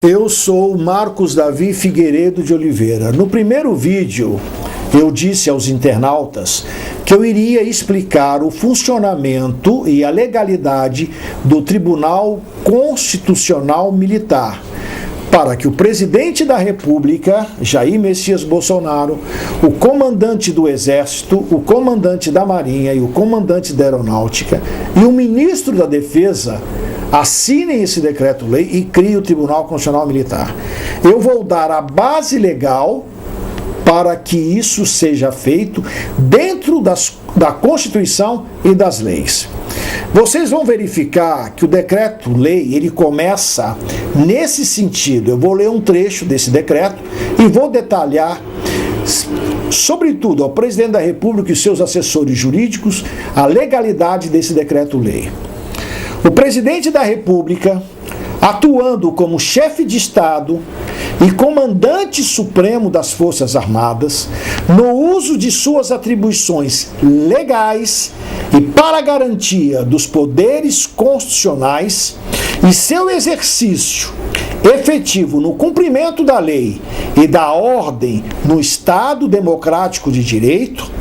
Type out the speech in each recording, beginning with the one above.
Eu sou Marcos Davi Figueiredo de Oliveira. No primeiro vídeo, eu disse aos internautas que eu iria explicar o funcionamento e a legalidade do Tribunal Constitucional Militar, para que o presidente da República, Jair Messias Bolsonaro, o comandante do Exército, o comandante da Marinha e o comandante da Aeronáutica e o ministro da Defesa assinem esse decreto-lei e criem o Tribunal Constitucional Militar. Eu vou dar a base legal para que isso seja feito dentro da Constituição e das leis. Vocês vão verificar que o decreto-lei, ele começa nesse sentido. Eu vou ler um trecho desse decreto e vou detalhar, sobretudo ao presidente da República e seus assessores jurídicos, a legalidade desse decreto-lei. O presidente da República, atuando como chefe de Estado e comandante supremo das Forças Armadas, no uso de suas atribuições legais e para a garantia dos poderes constitucionais e seu exercício efetivo no cumprimento da lei e da ordem no Estado Democrático de Direito,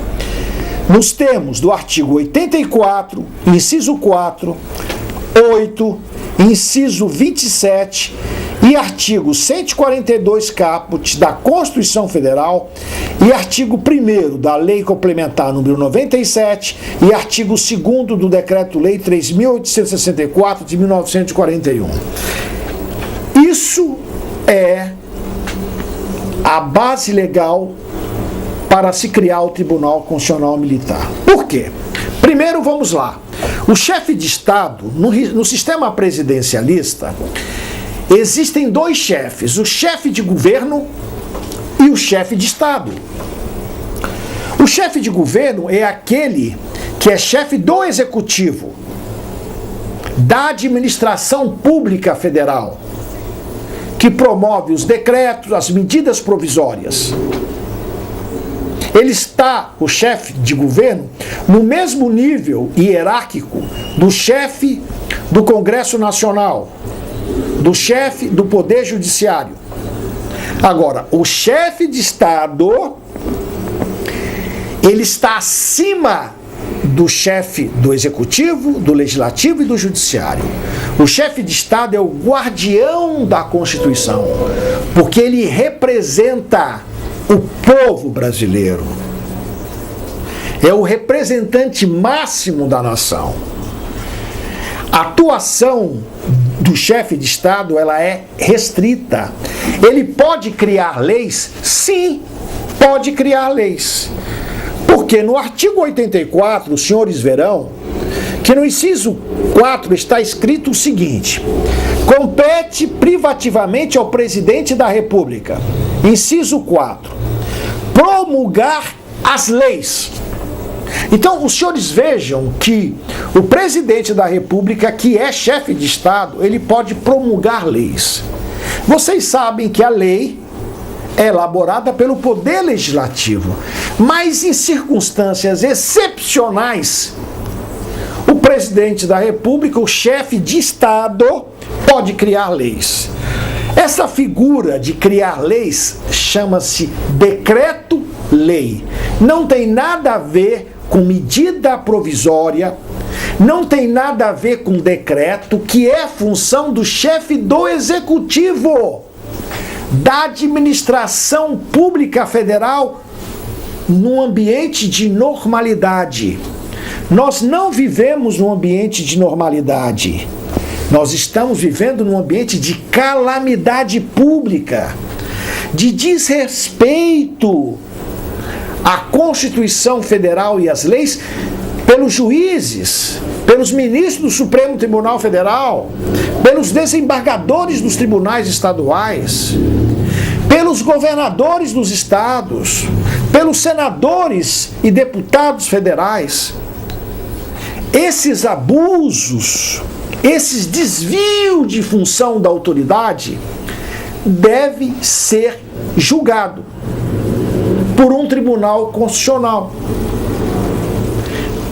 nos termos do artigo 84, inciso 4, 8, inciso 27 e artigo 142 caput da Constituição Federal e artigo 1º da Lei Complementar número 97 e artigo 2º do Decreto-Lei 3.864 de 1941. Isso é a base legal para se criar o Tribunal Constitucional Militar. Por quê? Primeiro, vamos lá. O chefe de Estado, no sistema presidencialista, existem dois chefes, o chefe de governo e o chefe de Estado. O chefe de governo é aquele que é chefe do Executivo, da administração pública federal, que promove os decretos, as medidas provisórias. Ele está, o chefe de governo, no mesmo nível hierárquico do chefe do Congresso Nacional, do chefe do Poder Judiciário. Agora, o chefe de Estado, ele está acima do chefe do Executivo, do Legislativo e do Judiciário. O chefe de Estado é o guardião da Constituição, porque ele representa o povo brasileiro. É o representante máximo da nação. A atuação do chefe de Estado, ela é restrita. Ele pode criar leis? Sim, pode criar leis. Porque no artigo 84, os senhores verão que no inciso 4 está escrito o seguinte: compete privativamente ao presidente da República, inciso 4, promulgar as leis. Então, os senhores vejam que o presidente da República, que é chefe de Estado, ele pode promulgar leis. Vocês sabem que a lei é elaborada pelo Poder Legislativo, mas em circunstâncias excepcionais, o presidente da República, o chefe de Estado, pode criar leis. Essa figura de criar leis chama-se decreto-lei. Não tem nada a ver com medida provisória, não tem nada a ver com decreto, que é função do chefe do Executivo, da administração pública federal, num ambiente de normalidade. Nós não vivemos num ambiente de normalidade. Nós estamos vivendo num ambiente de calamidade pública, de desrespeito à Constituição Federal e às leis pelos juízes, pelos ministros do Supremo Tribunal Federal, pelos desembargadores dos tribunais estaduais, pelos governadores dos estados, pelos senadores e deputados federais. Esses abusos, esses desvios de função da autoridade deve ser julgado por um tribunal constitucional,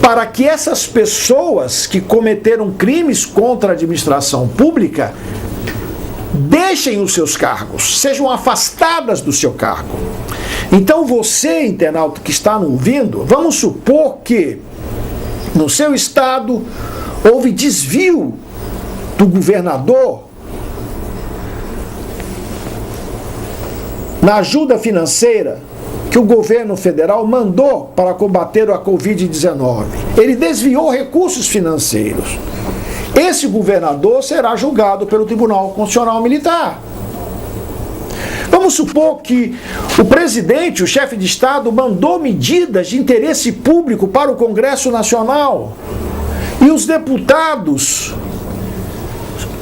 para que essas pessoas que cometeram crimes contra a administração pública deixem os seus cargos, sejam afastadas do seu cargo. Então você, internauta que está nos ouvindo, vamos supor que no seu estado houve desvio do governador na ajuda financeira que o governo federal mandou para combater a Covid-19. Ele desviou recursos financeiros. Esse governador será julgado pelo Tribunal Constitucional Militar. Vamos supor que o presidente, o chefe de Estado, mandou medidas de interesse público para o Congresso Nacional e os deputados,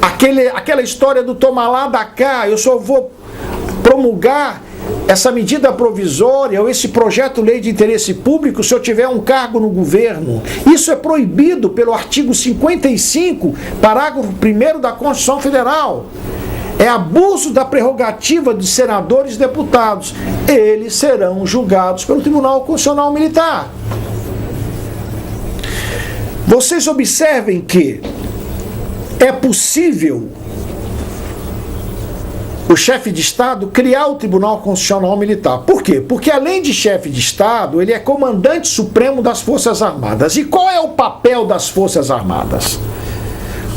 aquela história do toma lá da cá, eu só vou promulgar essa medida provisória ou esse projeto-lei de interesse público se eu tiver um cargo no governo. Isso é proibido pelo artigo 55, parágrafo 1º da Constituição Federal. É abuso da prerrogativa dos senadores e deputados. Eles serão julgados pelo Tribunal Constitucional Militar. Vocês observem que é possível o chefe de Estado criar o Tribunal Constitucional Militar. Por quê? Porque além de chefe de Estado, ele é comandante supremo das Forças Armadas. E qual é o papel das Forças Armadas?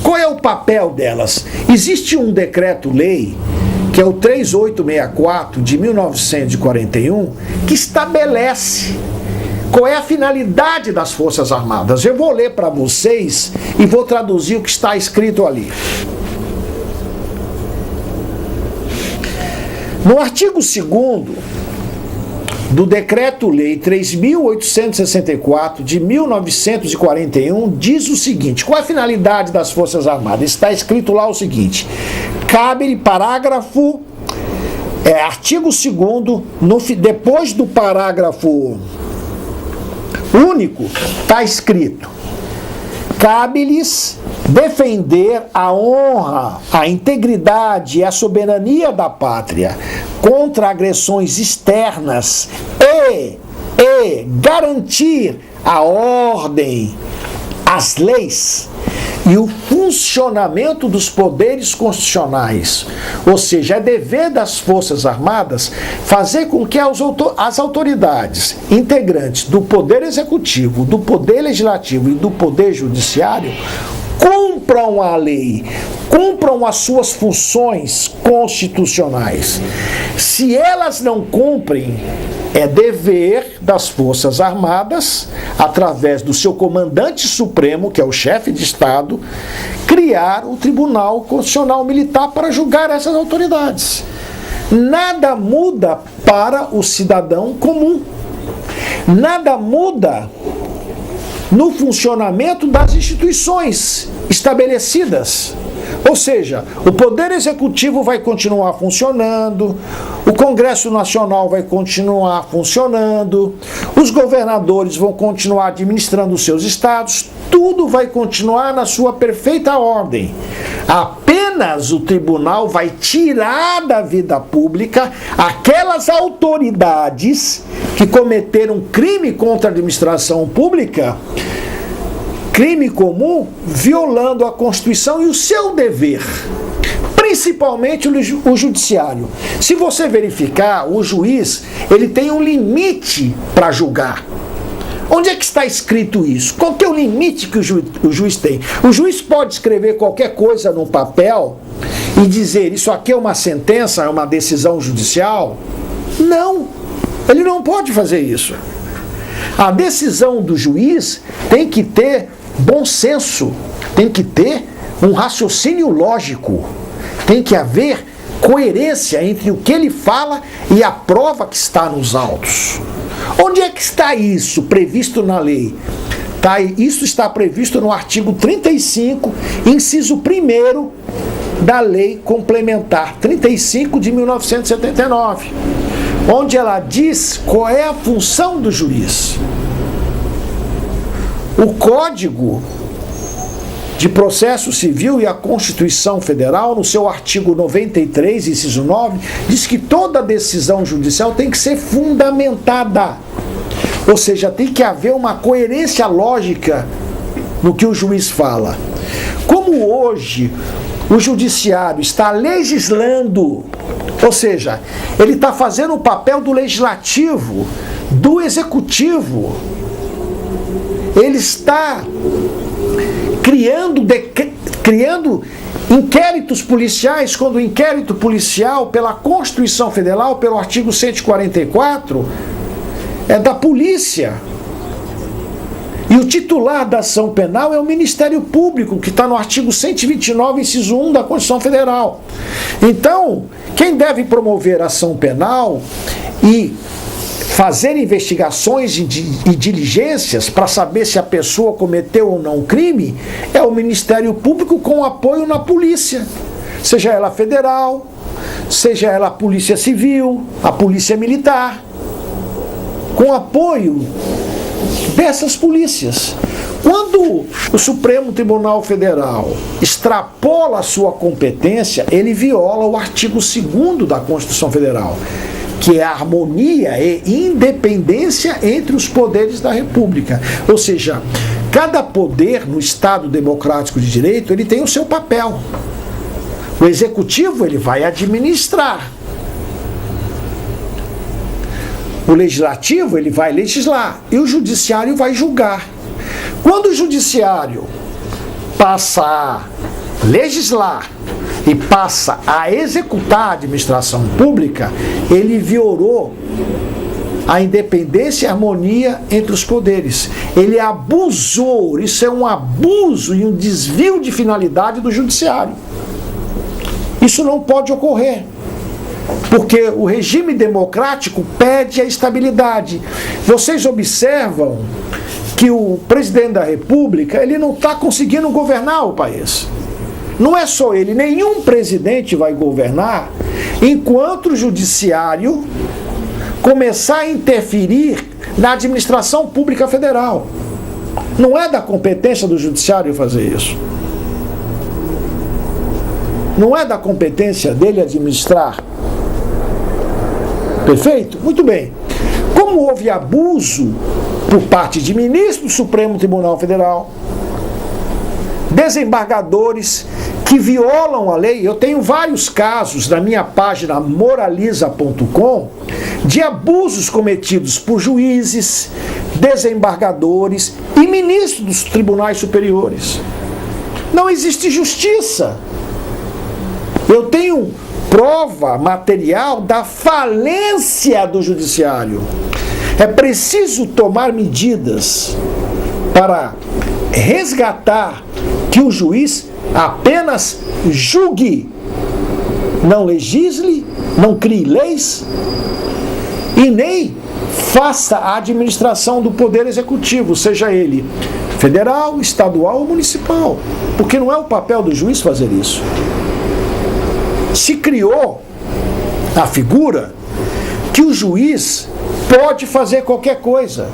Qual é o papel delas? Existe um decreto-lei, que é o 3864 de 1941, que estabelece qual é a finalidade das Forças Armadas. Eu vou ler para vocês e vou traduzir o que está escrito ali. No artigo 2º do Decreto-Lei 3.864 de 1941, diz o seguinte: qual é a finalidade das Forças Armadas? Está escrito lá o seguinte: cabe-lhe parágrafo, artigo 2º, depois do parágrafo único, está escrito: cabe-lhes defender a honra, a integridade e a soberania da pátria contra agressões externas e garantir a ordem, as leis e o funcionamento dos poderes constitucionais. Ou seja, é dever das Forças Armadas fazer com que as autoridades integrantes do Poder Executivo, do Poder Legislativo e do Poder Judiciário cumpram a lei, cumpram as suas funções constitucionais. Se elas não cumprem, é dever das Forças Armadas, através do seu comandante supremo, que é o chefe de Estado, criar o Tribunal Constitucional Militar para julgar essas autoridades. Nada muda para o cidadão comum. Nada muda no funcionamento das instituições estabelecidas. Ou seja, o Poder Executivo vai continuar funcionando, o Congresso Nacional vai continuar funcionando, os governadores vão continuar administrando os seus estados, tudo vai continuar na sua perfeita ordem. Apenas o tribunal vai tirar da vida pública aquelas autoridades que cometeram crime contra a administração pública, crime comum, violando a Constituição e o seu dever, principalmente o judiciário. Se você verificar, o juiz, ele tem um limite para julgar. Onde é que está escrito isso? Qual que é o limite que o juiz tem? O juiz pode escrever qualquer coisa no papel e dizer, isso aqui é uma sentença, é uma decisão judicial? Não, ele não pode fazer isso. A decisão do juiz tem que ter bom senso, tem que ter um raciocínio lógico, tem que haver coerência entre o que ele fala e a prova que está nos autos. Onde é que está isso previsto na lei? Isso está previsto no artigo 35, inciso 1º da Lei Complementar 35 de 1979, onde ela diz qual é a função do juiz. O Código de Processo Civil e a Constituição Federal, no seu artigo 93, inciso 9, diz que toda decisão judicial tem que ser fundamentada. Ou seja, tem que haver uma coerência lógica no que o juiz fala. Como hoje o judiciário está legislando, ou seja, ele está fazendo o papel do legislativo, do executivo, ele está criando inquéritos policiais, quando o inquérito policial, pela Constituição Federal, pelo artigo 144, é da polícia. E o titular da ação penal é o Ministério Público, que está no artigo 129, inciso 1 da Constituição Federal. Então, quem deve promover ação penal e fazer investigações e diligências para saber se a pessoa cometeu ou não crime é o Ministério Público, com apoio na polícia, seja ela federal, seja ela a Polícia Civil, a Polícia Militar, com apoio dessas polícias. Quando o Supremo Tribunal Federal extrapola a sua competência, ele viola o artigo 2º da Constituição Federal, que é a harmonia e independência entre os poderes da República. Ou seja, cada poder no Estado democrático de direito, ele tem o seu papel. O executivo, ele vai administrar. O legislativo, ele vai legislar. E o judiciário vai julgar. Quando o judiciário passa a legislar e passa a executar a administração pública, ele violou a independência e a harmonia entre os poderes. Ele abusou, isso é um abuso e um desvio de finalidade do judiciário. Isso não pode ocorrer, porque o regime democrático pede a estabilidade. Vocês observam que o presidente da República, ele não está conseguindo governar o país. Não é só ele, nenhum presidente vai governar enquanto o judiciário começar a interferir na administração pública federal. Não é da competência do judiciário fazer isso. Não é da competência dele administrar. Perfeito? Muito bem. Como houve abuso por parte de ministros do Supremo Tribunal Federal, desembargadores que violam a lei, eu tenho vários casos na minha página moraliza.com de abusos cometidos por juízes, desembargadores e ministros dos tribunais superiores. Não existe justiça. Eu tenho prova material da falência do judiciário. É preciso tomar medidas para resgatar que o juiz apenas julgue, não legisle, não crie leis e nem faça a administração do poder executivo, seja ele federal, estadual ou municipal, porque não é o papel do juiz fazer isso. Se criou a figura que o juiz pode fazer qualquer coisa.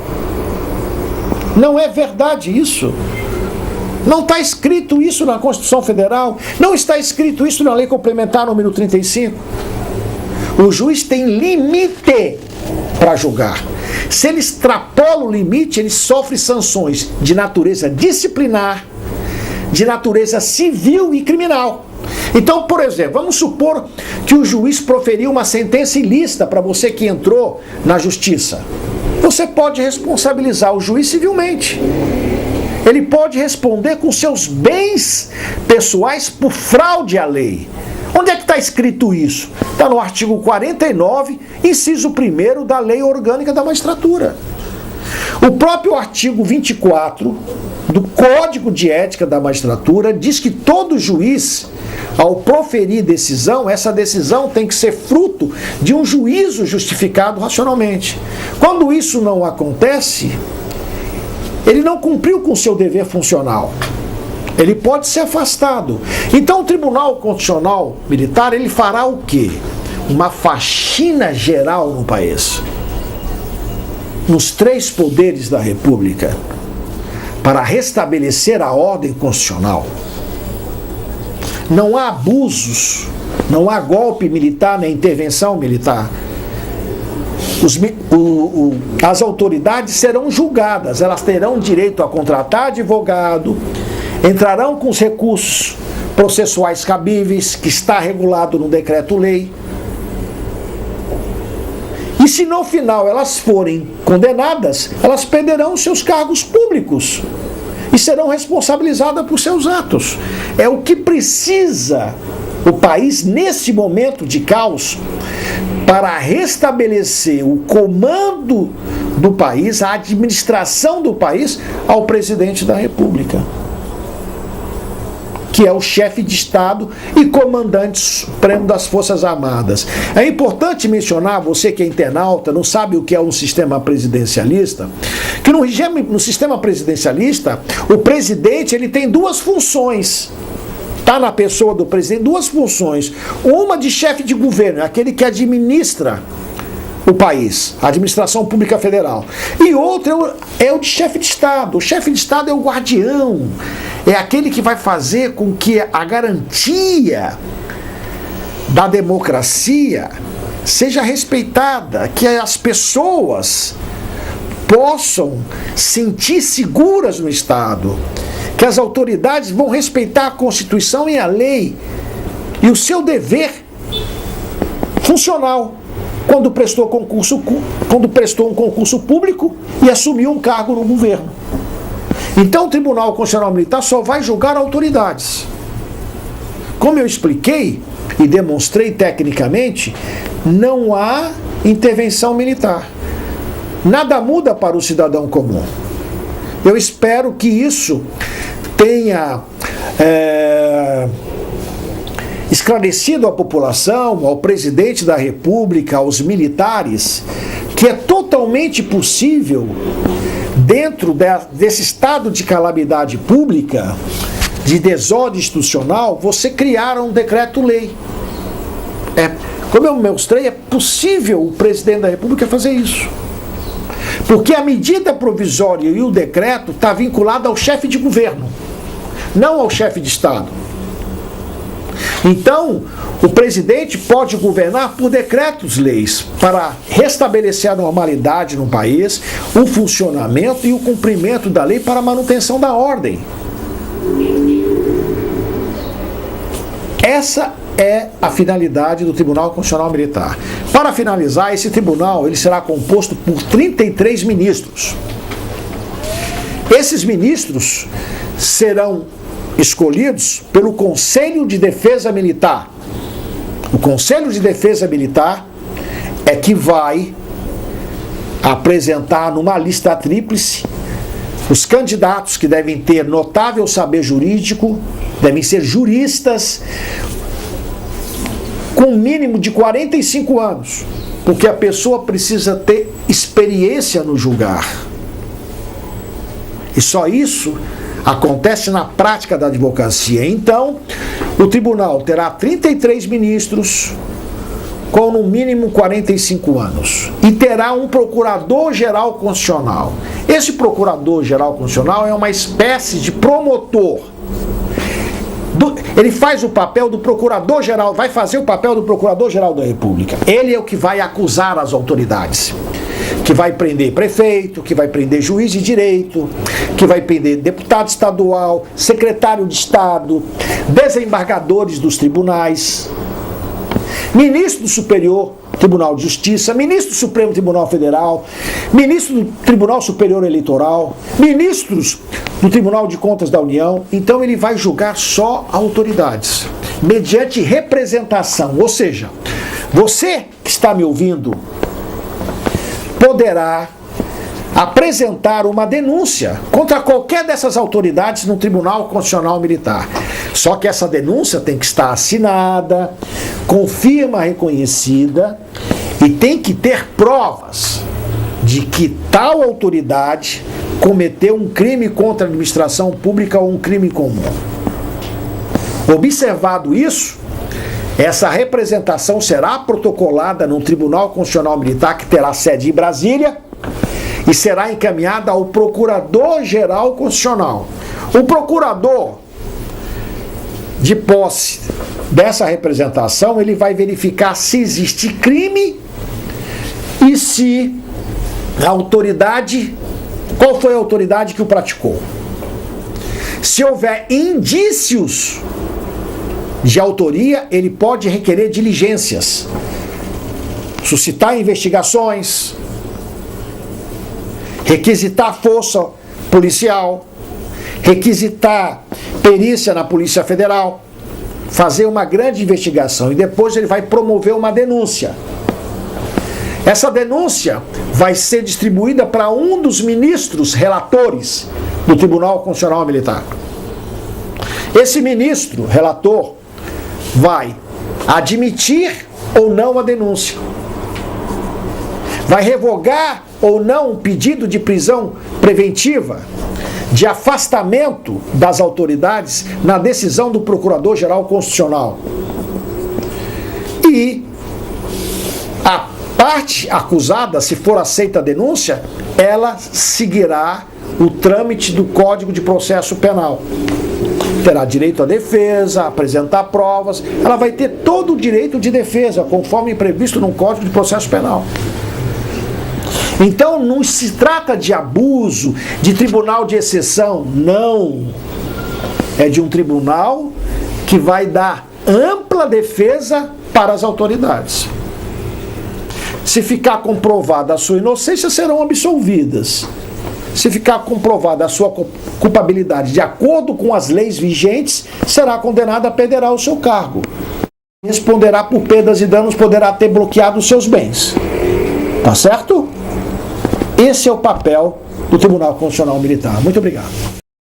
Não é verdade isso. Não está escrito isso na Constituição Federal, não está escrito isso na Lei Complementar número 35. O juiz tem limite para julgar. Se ele extrapola o limite, ele sofre sanções de natureza disciplinar, de natureza civil e criminal. Então, por exemplo, vamos supor que o juiz proferiu uma sentença ilícita para você que entrou na justiça. Você pode responsabilizar o juiz civilmente. Ele pode responder com seus bens pessoais por fraude à lei. Onde é que está escrito isso? Está no artigo 49, inciso 1º da Lei Orgânica da Magistratura. O próprio artigo 24 do Código de Ética da Magistratura diz que todo juiz, ao proferir decisão, essa decisão tem que ser fruto de um juízo justificado racionalmente. Quando isso não acontece, ele não cumpriu com o seu dever funcional. Ele pode ser afastado. Então o Tribunal Constitucional Militar, ele fará o quê? Uma faxina geral no país, nos 3 poderes da República, para restabelecer a ordem constitucional. Não há abusos, não há golpe militar nem intervenção militar. As autoridades serão julgadas, elas terão direito a contratar advogado, entrarão com os recursos processuais cabíveis, que está regulado no decreto-lei. E se no final elas forem condenadas, elas perderão seus cargos públicos e serão responsabilizadas por seus atos. É o que precisa o país nesse momento de caos para restabelecer o comando do país, a administração do país ao presidente da República, que é o chefe de Estado e comandante supremo das Forças Armadas. É importante mencionar, você que é internauta, não sabe o que é um sistema presidencialista, que no sistema presidencialista, o presidente ele tem duas funções. Está na pessoa do presidente duas funções. Uma de chefe de governo, aquele que administra o país, a administração pública federal. E outra é o de chefe de Estado. O chefe de Estado é o guardião, é aquele que vai fazer com que a garantia da democracia seja respeitada, que as pessoas possam sentir seguras no Estado, que as autoridades vão respeitar a Constituição e a lei e o seu dever funcional quando prestou um concurso público e assumiu um cargo no governo. Então o Tribunal Constitucional Militar só vai julgar autoridades. Como eu expliquei e demonstrei tecnicamente, não há intervenção militar. Nada muda para o cidadão comum. Eu espero que isso tenha esclarecido à população, ao presidente da República, aos militares, que é totalmente possível, dentro desse estado de calamidade pública, de desordem institucional, você criar um decreto-lei. Como eu mostrei, é possível o presidente da República fazer isso. Porque a medida provisória e o decreto está vinculado ao chefe de governo, não ao chefe de Estado. Então, o presidente pode governar por decretos-leis para restabelecer a normalidade no país, o funcionamento e o cumprimento da lei para a manutenção da ordem. Essa é a finalidade do Tribunal Constitucional Militar. Para finalizar, esse tribunal ele será composto por 33 ministros. Esses ministros serão escolhidos pelo Conselho de Defesa Militar. O Conselho de Defesa Militar é que vai apresentar numa lista tríplice os candidatos que devem ter notável saber jurídico, devem ser juristas com um mínimo de 45 anos, porque a pessoa precisa ter experiência no julgar. E só isso acontece na prática da advocacia. Então, o tribunal terá 33 ministros com no mínimo 45 anos e terá um procurador-geral constitucional. Esse procurador-geral constitucional é uma espécie de promotor. Ele faz o papel do procurador-geral, vai fazer o papel do procurador-geral da República. Ele é o que vai acusar as autoridades, que vai prender prefeito, que vai prender juiz de direito, que vai prender deputado estadual, secretário de Estado, desembargadores dos tribunais, ministro do Superior Tribunal de Justiça, ministro do Supremo Tribunal Federal, ministro do Tribunal Superior Eleitoral, ministros do Tribunal de Contas da União. Então ele vai julgar só autoridades, mediante representação. Ou seja, você que está me ouvindo poderá apresentar uma denúncia contra qualquer dessas autoridades no Tribunal Constitucional Militar. Só que essa denúncia tem que estar assinada, com firma reconhecida e tem que ter provas de que tal autoridade cometeu um crime contra a administração pública ou um crime comum. Observado isso, essa representação será protocolada no Tribunal Constitucional Militar, que terá sede em Brasília, e será encaminhada ao Procurador-Geral Constitucional. O procurador, de posse dessa representação, ele vai verificar se existe crime e se a autoridade, qual foi a autoridade que o praticou. Se houver indícios de autoria, ele pode requerer diligências, suscitar investigações, requisitar força policial, requisitar perícia na Polícia Federal, fazer uma grande investigação e depois ele vai promover uma denúncia. Essa denúncia vai ser distribuída para um dos ministros relatores do Tribunal Constitucional Militar. Esse ministro relator vai admitir ou não a denúncia, vai revogar ou não um pedido de prisão preventiva, de afastamento das autoridades na decisão do Procurador-Geral Constitucional. E a parte acusada, se for aceita a denúncia, ela seguirá o trâmite do Código de Processo Penal. Terá direito à defesa, a apresentar provas, ela vai ter todo o direito de defesa, conforme previsto no Código de Processo Penal. Então não se trata de abuso, de tribunal de exceção, não. É de um tribunal que vai dar ampla defesa para as autoridades. Se ficar comprovada a sua inocência, serão absolvidas. Se ficar comprovada a sua culpabilidade de acordo com as leis vigentes, será condenada a perderá o seu cargo. Responderá por perdas e danos, poderá ter bloqueado os seus bens. Tá certo? Esse é o papel do Tribunal Constitucional Militar. Muito obrigado.